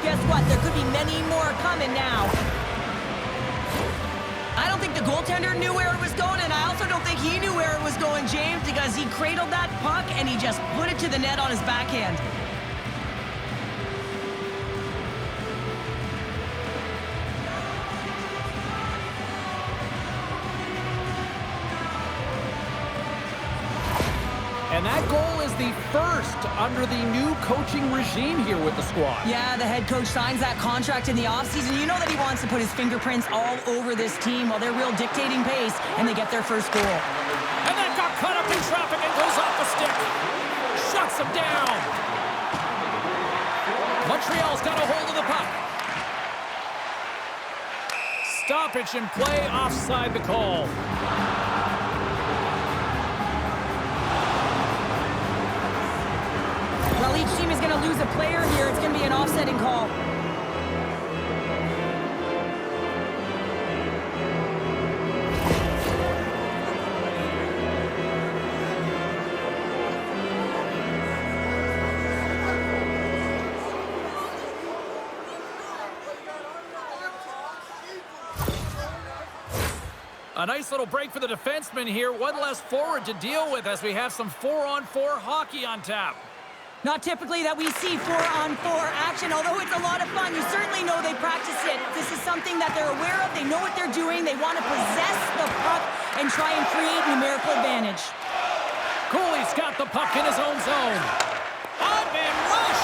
guess what? There could be many more coming now. I don't think the goaltender knew where it was going, and I also don't think he knew where it was going, James, because he cradled that puck and he just put it to the net on his backhand. And that goal is the first under the new coaching regime here with the squad. Yeah, the head coach signs that contract in the offseason. You know that he wants to put his fingerprints all over this team while they're real dictating pace, and they get their first goal. And that got caught up in traffic and goes off the stick. Shuts him down. Montreal's got a hold of the puck. Stoppage in play, offside the call. Well, each team is going to lose a player here. It's going to be an offsetting call. A nice little break for the defenseman here. One less forward to deal with as we have some 4-on-4 hockey on tap. Not typically that we see 4-on-4 action, although it's a lot of fun. You certainly know they practice it. This is something that they're aware of. They know what they're doing. They want to possess the puck and try and create numerical advantage. Cooley's got the puck in his own zone. Odd-man rush!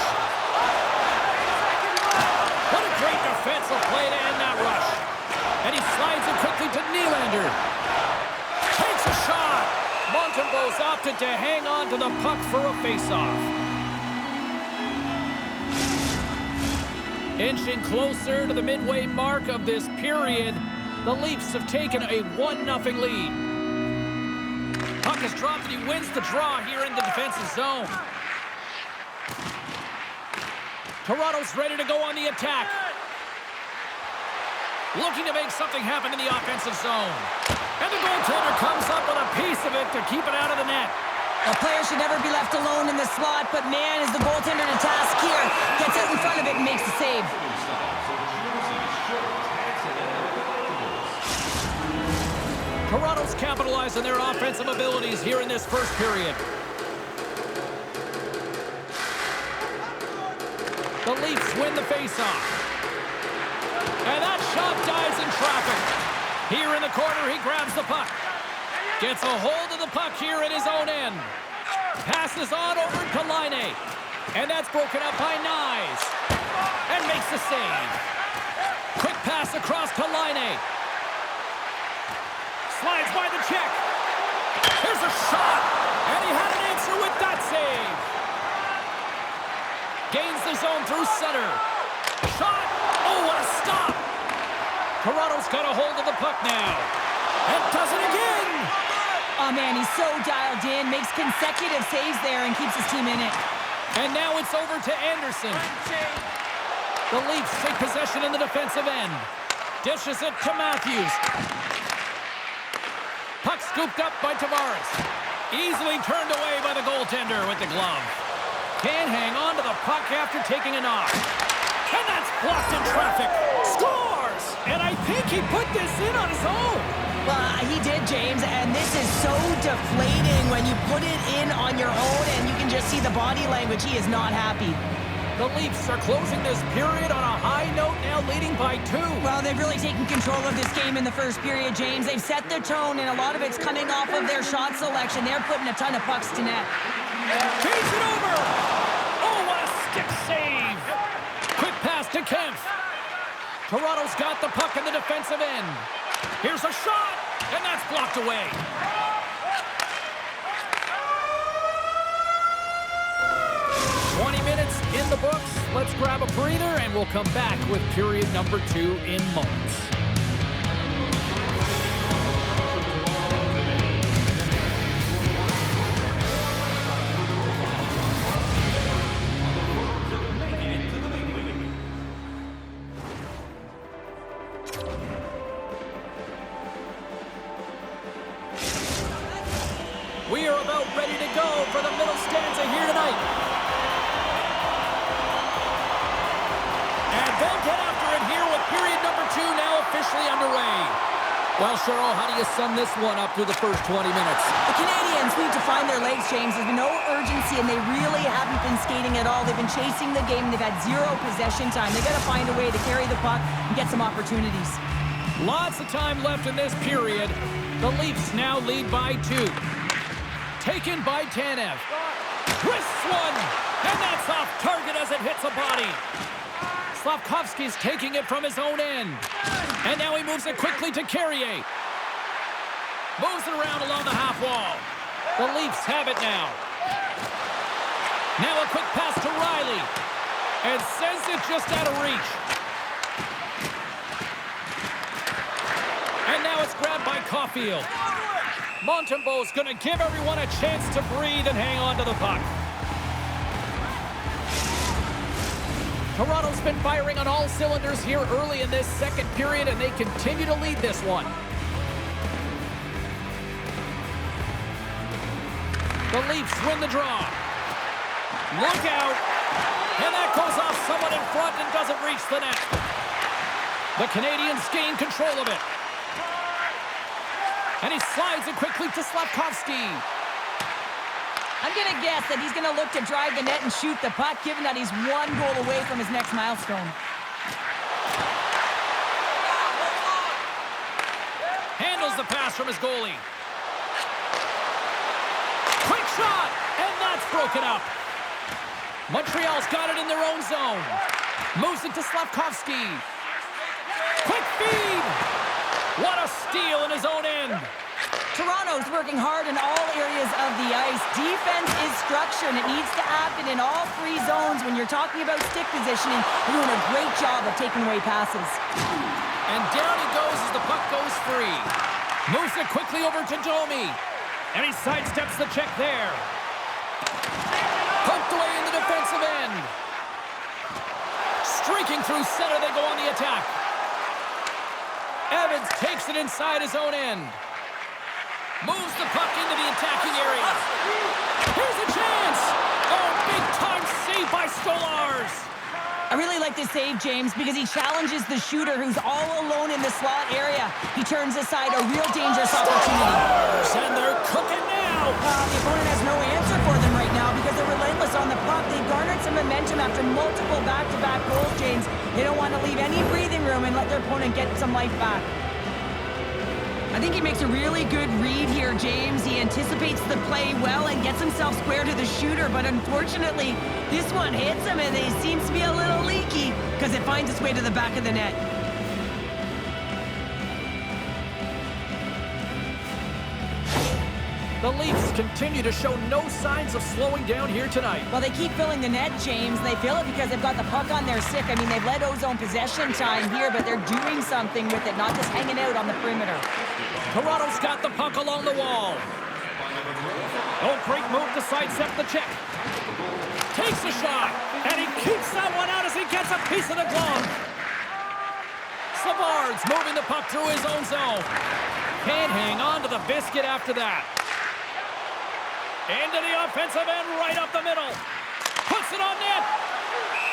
What a great defensive play to end that rush. And he slides it quickly to Nylander. Takes a shot. Montembeau's opted to hang on to the puck for a face-off. Inching closer to the midway mark of this period, the Leafs have taken a 1-0 lead. Puck is dropped and he wins the draw here in the defensive zone. Toronto's ready to go on the attack. Looking to make something happen in the offensive zone. And the goaltender comes up with a piece of it to keep it out of the net. A player should never be left alone in the slot, but man, is the goaltender to task here. Gets out in front of it and makes the save. Toronto's capitalized on their offensive abilities here in this first period. The Leafs win the faceoff. And that shot dies in traffic. Here in the corner, he grabs the puck. Gets a hold of the puck here in his own end. Passes on over to Laine. And that's broken up by Nyes. And makes the save. Quick pass across to Laine. Slides by the check. Here's a shot. And he had an answer with that save. Gains the zone through center. Shot. Oh, what a stop. Toronto's got a hold of the puck now. And does it again. Oh, man, he's so dialed in. Makes consecutive saves there and keeps his team in it. And now it's over to Anderson. The Leafs take possession in the defensive end. Dishes it to Matthews. Puck scooped up by Tavares. Easily turned away by the goaltender with the glove. Can't hang on to the puck after taking a knock. And that's blocked in traffic. Scores! And I think he put this in on his own. Well, he did, James, and this is so deflating when you put it in on your own and you can just see the body language. He is not happy. The Leafs are closing this period on a high note, now leading by 2. Well, they've really taken control of this game in the first period, James. They've set the tone, and a lot of it's coming off of their shot selection. They're putting a ton of pucks to net. Chase it over! Oh, what a stick save! Quick pass to Kempf. Toronto's got the puck in the defensive end. Here's a shot, and that's blocked away. Minutes in the books. Let's grab a breather, and we'll come back with period number 2 in moments. We are about ready to go for the middle stanza here tonight. Well, Cheryl, how do you sum this one up through the first 20 minutes? The Canadians need to find their legs, James. There's been no urgency, and they really haven't been skating at all. They've been chasing the game. They've had zero possession time. They've got to find a way to carry the puck and get some opportunities. Lots of time left in this period. The Leafs now lead by 2. Taken by Tanev. Wrists one, and that's off target as it hits a body. Slafkovsky's taking it from his own end. And now he moves it quickly to Carrier. Moves it around along the half wall. The Leafs have it now. Now a quick pass to Riley. And sends it just out of reach. And now it's grabbed by Caulfield. Montembeault's going to give everyone a chance to breathe and hang on to the puck. Toronto's been firing on all cylinders here early in this second period, and they continue to lead this one. The Leafs win the draw. Look out. And that goes off someone in front and doesn't reach the net. The Canadians gain control of it. And he slides it quickly to Slafkovsky. I'm going to guess that he's going to look to drive the net and shoot the puck, given that he's one goal away from his next milestone. Handles the pass from his goalie. Quick shot, and that's broken up. Montreal's got it in their own zone. Moves it to Slafkovsky. Quick feed. What a steal in his own end. Toronto's working hard in all areas of the ice. Defense is structure, and it needs to happen in all 3 zones. When you're talking about stick positioning, you're doing a great job of taking away passes. And down he goes as the puck goes free. Moves it quickly over to Domi. And he sidesteps the check there. Pumped away in the defensive end. Streaking through center, they go on the attack. Evans takes it inside his own end. Moves the puck into the attacking area. Here's a chance! Oh, big-time save by Stolarz. I really like this save, James, because he challenges the shooter who's all alone in the slot area. He turns aside a real dangerous opportunity. And they're cooking now. The opponent has no answer for them right now because they're relentless on the puck. They've garnered some momentum after multiple back-to-back goals, James. They don't want to leave any breathing room and let their opponent get some life back. I think he makes a really good read here, James. He anticipates the play well and gets himself square to the shooter, but unfortunately, this one hits him and he seems to be a little leaky because it finds its way to the back of the net. The Leafs continue to show no signs of slowing down here tonight. Well, they keep filling the net, James. They fill it because they've got the puck on their stick. I mean, they've led ozone possession time here, but they're doing something with it, not just hanging out on the perimeter. Toronto's got the puck along the wall. Oh, great move to sidestep the check. Takes a shot, and he keeps that one out as he gets a piece of the glove. Savard's moving the puck through his own zone. Can't hang on to the biscuit after that. Into the offensive end, right up the middle. Puts it on net.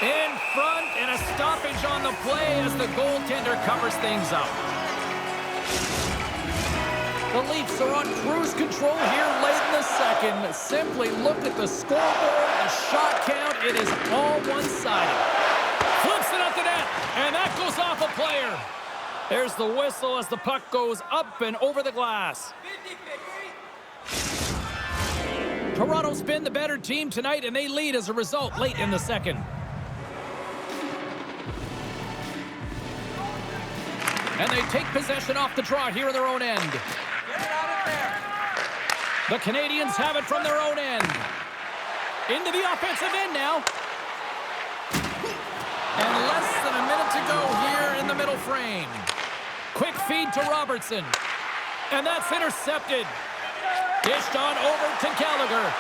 In front, and a stoppage on the play as the goaltender covers things up. The Leafs are on cruise control here late in the second. Simply look at the scoreboard, the shot count. It is all one-sided. Flips it up the net, and that goes off a player. There's the whistle as the puck goes up and over the glass. Toronto's been the better team tonight, and they lead as a result late in the second. And they take possession off the draw here in their own end. The Canadians have it from their own end. Into the offensive end now. And less than a minute to go here in the middle frame. Quick feed to Robertson. And that's intercepted. Dished on over to Gallagher.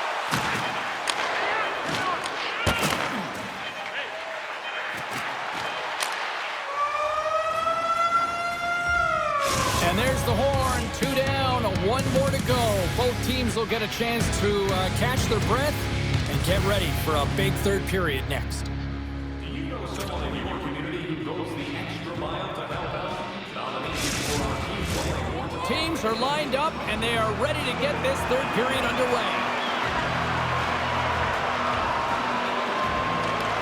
And there's the horn. 2 down, 1 more to go. Both teams will get a chance to catch their breath and get ready for a big third period next. Do you know someone in your community who goes the extra mile to help out? Nominations for our team play are lined up, and they are ready to get this third period underway.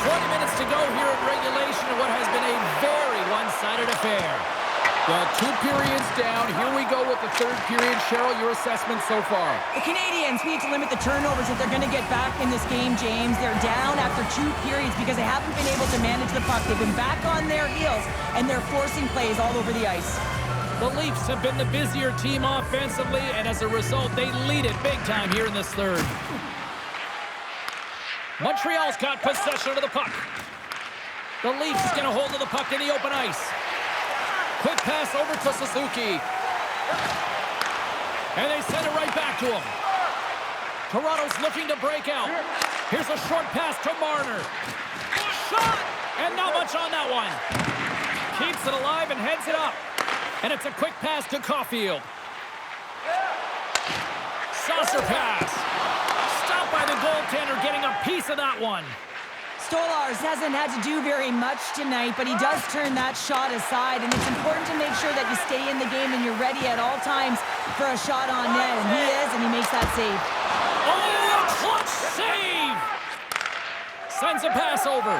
20 minutes to go here in regulation in what has been a very one-sided affair. Well, 2 periods down. Here we go with the third period. Cheryl, your assessment so far? The Canadians need to limit the turnovers if they're going to get back in this game, James. They're down after 2 periods because they haven't been able to manage the puck. They've been back on their heels, and they're forcing plays all over the ice. The Leafs have been the busier team offensively, and as a result, they lead it big time here in this third. Montreal's got possession of the puck. The Leafs get a hold of the puck in the open ice. Quick pass over to Suzuki. And they send it right back to him. Toronto's looking to break out. Here's a short pass to Marner. Shot! And not much on that one. Keeps it alive and heads it up. And it's a quick pass to Caulfield. Saucer pass. Stopped by the goaltender, getting a piece of that one. Stolarz hasn't had to do very much tonight, but he does turn that shot aside, and it's important to make sure that you stay in the game and you're ready at all times for a shot on net, and he is, and he makes that save. Oh, a clutch save! Sends a pass over.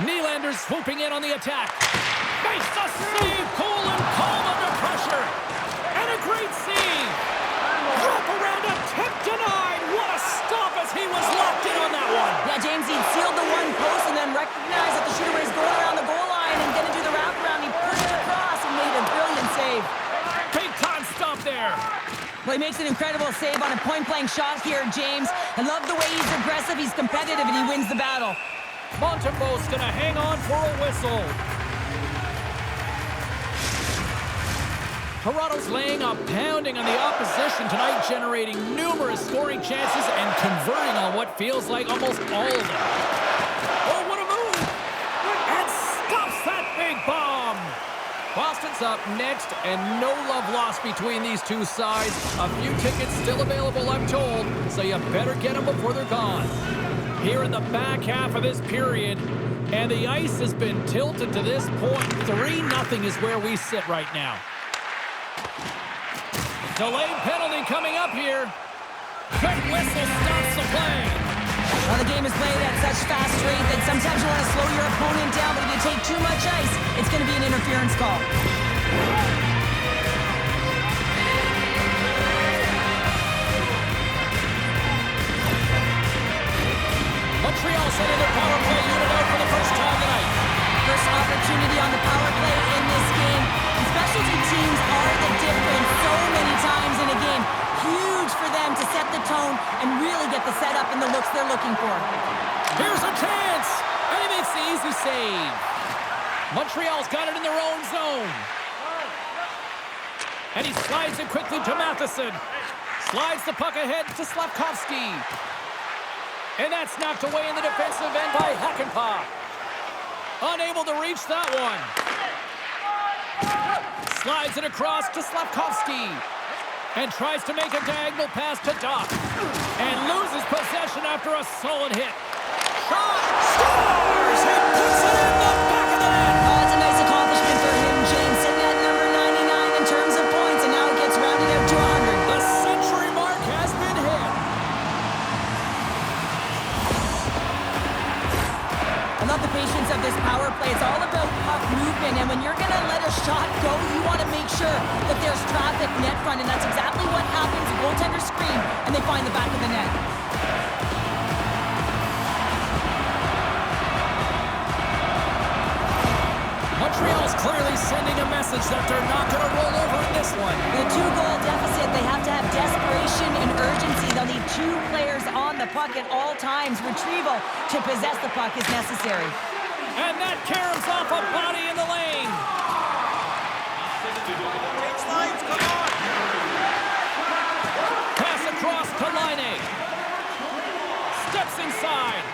Nylander's swooping in on the attack. Makes the save, cool and calm under pressure. And a great save. Drop around a tip denied. What a stop as he was locked in on that one. Yeah, James, he'd sealed the one post and then recognized that the shooter was going around the goal line and going to do the wraparound. He pushed across and made a brilliant save. Big time stop there. Well, he makes an incredible save on a point-blank shot here, James. I love the way he's aggressive, he's competitive, and he wins the battle. Montembeault's going to hang on for a whistle. Toronto's laying a pounding on the opposition tonight, generating numerous scoring chances and converting on what feels like almost all of them. Oh, what a move! And stops that big bomb! Boston's up next, and no love lost between these two sides. A few tickets still available, I'm told, so you better get them before they're gone. Here in the back half of this period, and the ice has been tilted to this point. 3-0 is where we sit right now. Delayed penalty coming up here. Quick whistle stops the play. Well, the game is played at such fast rate that sometimes you want to slow your opponent down, but if you take too much ice, it's going to be an interference call. Montreal sending their power play unit out for the first time tonight. First opportunity on the power play in this game. And specialty teams are the difference so many times in a game. Huge for them to set the tone and really get the setup and the looks they're looking for. Here's a chance! And he makes the easy save. Montreal's got it in their own zone. And he slides it quickly to Matheson. Slides the puck ahead to Slavkovsky. And that's knocked away in the defensive end by Hakanpää. Unable to reach that one. Slides it across to Slavkovsky. And tries to make a diagonal pass to Doc. And loses possession after a solid hit. Shot! Scores! He puts it in the back of the net! Oh, it's a nice accomplishment for him, James. Sitting at number 99 in terms of points, and now he gets rounded out to 100. The century mark has been hit. I love the patience of this power play. It's all about puck movement, and when you're going to let a shot go, you want to make sure that there's traffic net front, and that's exactly what happens. The goaltenders scream, and they find the back of the net. Montreal's clearly sending a message that they're not going to roll over in this one. With a 2-goal deficit, they have to have desperation and urgency. They'll need 2 players on the puck at all times. Retrieval to possess the puck is necessary. And that caroms off a body in the lane. Pass across to Laine. Steps inside.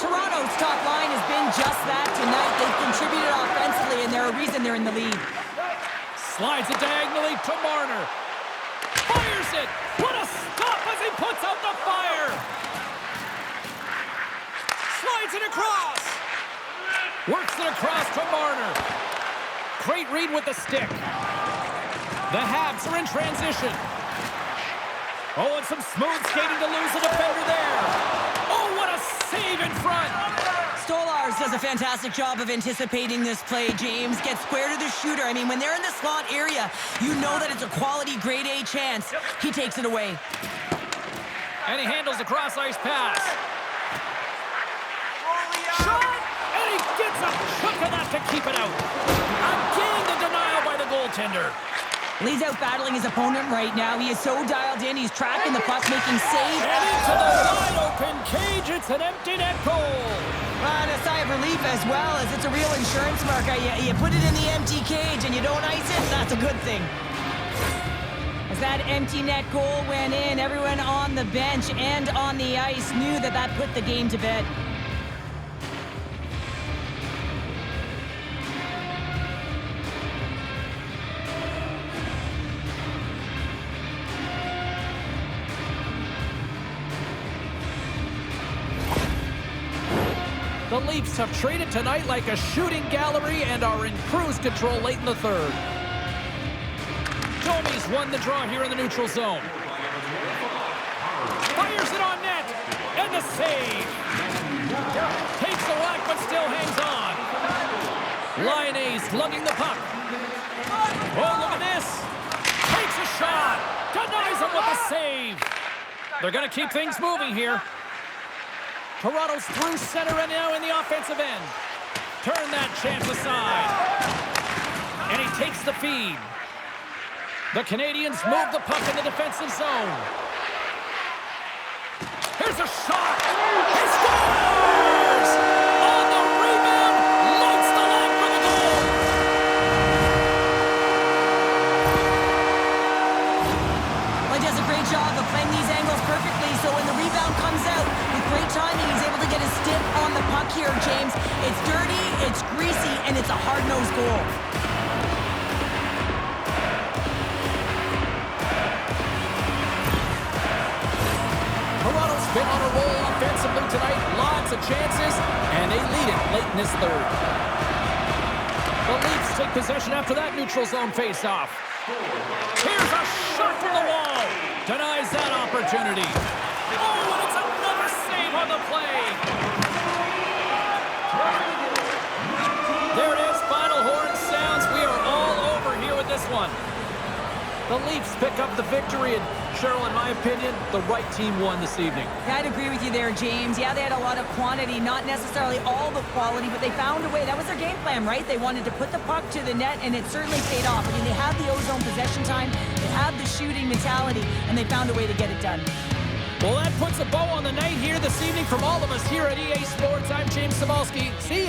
Toronto's top line has been just that tonight. They've contributed offensively, and they're a reason they're in the lead. Slides it diagonally to Marner. Fires it. What a stop as he puts out the fire. Slides it across. Works it across to Marner. Great read with the stick. The Habs are in transition. Oh, and some smooth skating to lose the defender there. Oh, what a save in front. Stolars does a fantastic job of anticipating this play, James. Gets square to the shooter. I mean, when they're in the slot area, you know that it's a quality grade A chance. He takes it away. And he handles the cross-ice pass. Shot! And he gets a chunk of that to keep it out. Again, the denial by the goaltender. He's out battling his opponent right now. He is so dialed in. He's tracking the puck, making saves. And into the wide-open cage. It's an empty net goal. And a sigh of relief as well, as it's a real insurance marker. You put it in the empty cage and you don't ice it, that's a good thing. As that empty net goal went in, everyone on the bench and on the ice knew that that put the game to bed. The Leafs have traded tonight like a shooting gallery and are in cruise control late in the third. Domi's won the draw here in the neutral zone. Fires it on net. And the save. Takes the whack but still hangs on. Lyonnais lugging the puck. Oh, look at this. Takes a shot. Denies him with the save. They're going to keep things moving here. Toronto's through center and now in the offensive end. Turn that chance aside. And he takes the feed. The Canadians move the puck in the defensive zone. Here's a shot. He scores! On the rebound, lights the line for the goal. Well, he does a great job of playing these angles perfectly, so when the rebound comes out, with great timing, he's able to get his stick on the puck here, James. It's dirty, it's greasy, and it's a hard-nosed goal. Toronto's been on a roll offensively tonight. Lots of chances, and they lead it late in this third. The Leafs take possession after that neutral zone face-off. Here's a shot from the wall. Denies that opportunity. Oh, and it's another save on the play. There it is. Final horn sounds. We are all over here with this one. The Leafs pick up the victory, and Cheryl, in my opinion, the right team won this evening. Yeah, I'd agree with you there, James. Yeah, they had a lot of quantity, not necessarily all the quality, but they found a way. That was their game plan, right? They wanted to put the puck to the net, and it certainly paid off. I mean, they had the ozone possession time, they had the shooting mentality, and they found a way to get it done. Well, that puts a bow on the night here this evening from all of us here at EA Sports. I'm James Cybulski. See ya.